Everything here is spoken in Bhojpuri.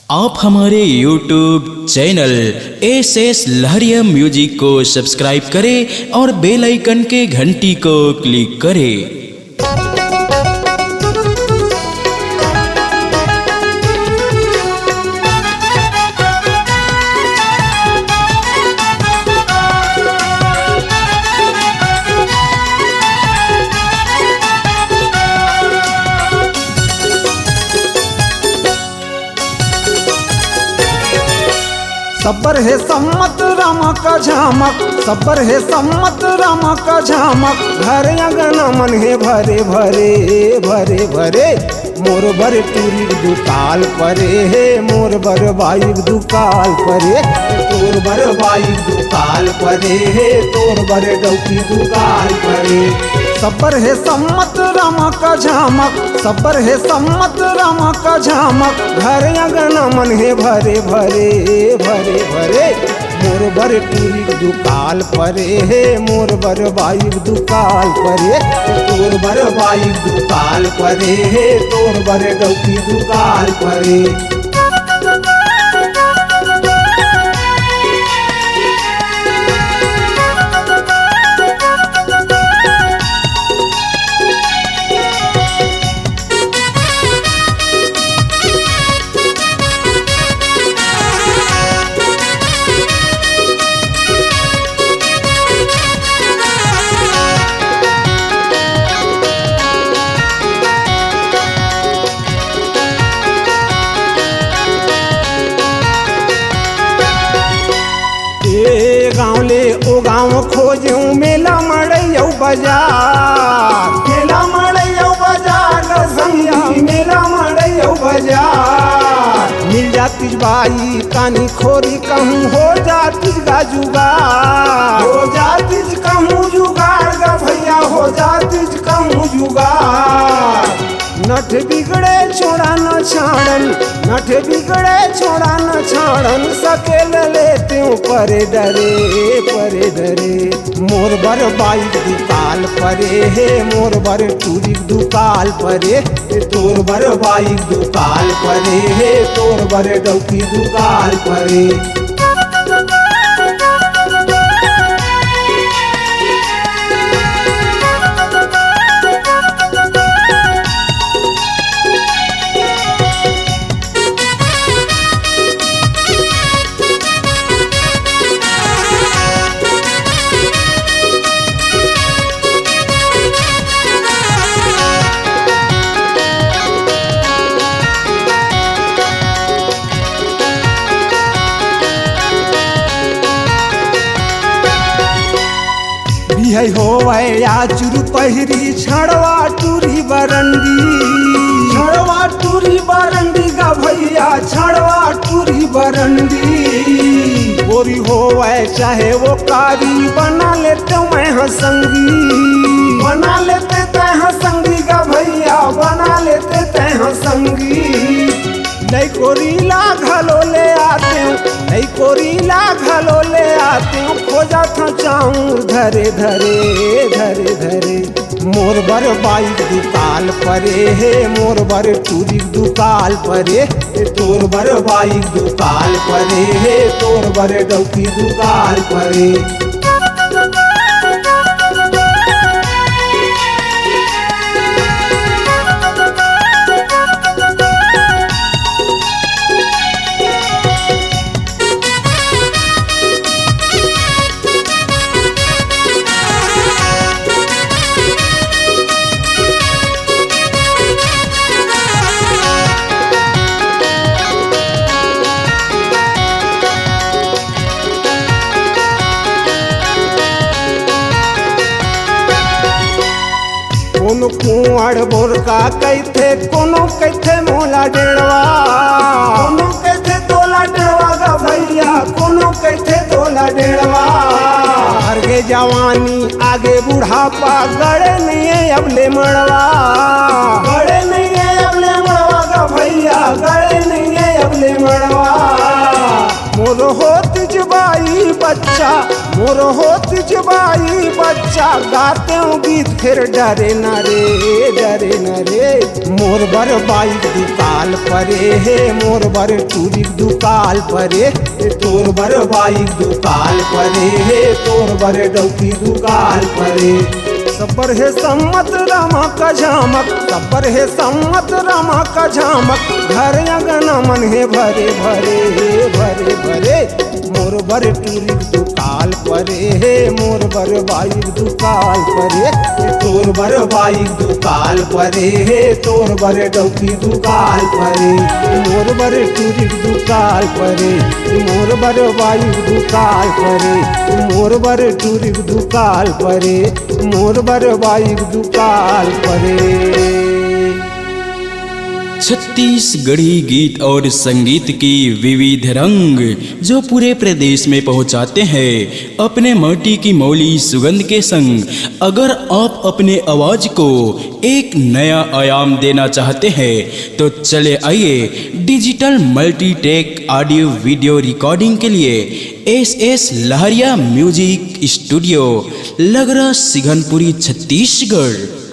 आप हमारे YouTube चैनल एस लहरिया म्यूजिक को सब्सक्राइब करें और बेल आइकन के घंटी को क्लिक करें। सब्र है सम्मत राम का झामक, सब्र है सम्मत राम का झामक। घर अंगना मन है भरे भरे भरे भरे। मोर बर टूरी दुकाल परे है, मोर बर बाई दुकाल परे। तोर बर बाई दुकाल परे है, तोर बर डौकी दुकाल परे। सब्र है सम्मत राम का झामक, सब्र है सम्मत राम का झामक। घर अंगना मन है भरे भरे भरे भरे। मोर बर टूरी दुकाल परे है, मोर बर बाई दुकाल परे। तोर बर बाई दुकाल परे है, तोर बर डौकी दुकाल परे। गाँव ले ओ गाँव खोजूं मेला मड़ैयौ बाजार, मेला मड़ैयौ बाजार संगिया, मेला मड़ैयौ बाजार। मिल जाती बाई कानी खोरी कहूँ, हो जाती गा जुगाड़, हो जाती कहूँ जुगाड़ गा भैया, हो जाती कहूँ जुगाड़। नठ बिगड़े छोड़ा न छाड़न, नठ बिगड़े छोड़ा न छाड़न। सकेल लेते हूँ परे डरे परे डरे। मोर बर बाई दुकाल परे है, मोर बर टूरी दुकाल परे। तोर बर बाई दुकाल परे है, तोर बर डौकी दुकाल परे। बिहै होवे या चुरु पहिरी छड़वा टूरी बरंडी, छड़वा टूरी बरंडी गा भैया, छड़वा टूरी बरंडी। गोरी होवे चाहे वो कारी, बना लेते मैं हसंगी, बना लेते तै हसंगी गा भैया, बना लेते तै हसंगी। नई कोरीला घलो ले आते हूँ, नई कोरीला घलो ले आते हूँ। खोजा था चाऊर धरे धरे धरे धरे। मोर बर बाई दुकाल परे है, मोर बर टूरी दुकाल परे। तोर बर बाई दुकाल परे है, तोर बर डौकी दुकाल परे। कोनो कुआड़ बोरका कैथे, कोनो कैथे मोला डेढ़वा, कोनो कैथे तोला डेढ़वा गा भैया, कोनो कैथे तोला डेढ़वा। अर्गे जवानी आगे बुढ़ापा, गड़े नहीं है अबले मड़वा, गड़े नहीं है अबले मड़वा गा भैया, गड़े नहीं है अबले मड़वा। मोर होत जबाई बच्चा, मोर होत जवाई बच्चा गाते हूँ गीत फिर डरे न रे डरे न रे। मोर बर बाइक दुकाल परे हे मोर बर टूरिक दुकाल परे तोर बर बाइक दुकाल परे हे तोर बर डौकी दुकाल परे। सबर है सम्मत रामा का झामक सबर है सम्मत रामा का झामक घर अंगना मन है भरे भरे भरे भरे। मोर बर टूरिक दुकाल परे हे मोर बर बाइक दुकाल परे तोर बर बाइक दुकाल परे हे तोर बर डौकी दुकाल परे। मोर बर टूरिक दुकाल परे मोर बर बाइक दुकाल परे मोर बर टूरिक दुकाल परे मोर बर बाइक दुकाल परे। छत्तीसगढ़ी गीत और संगीत की विविध रंग जो पूरे प्रदेश में पहुंचाते हैं अपने माटी की मौली सुगंध के संग। अगर आप अपने आवाज को एक नया आयाम देना चाहते हैं तो चले आइए digital Multitech audio video recording के लिए एस लहरिया म्यूजिक स्टूडियो लगरा सिघनपुरी छत्तीसगढ़।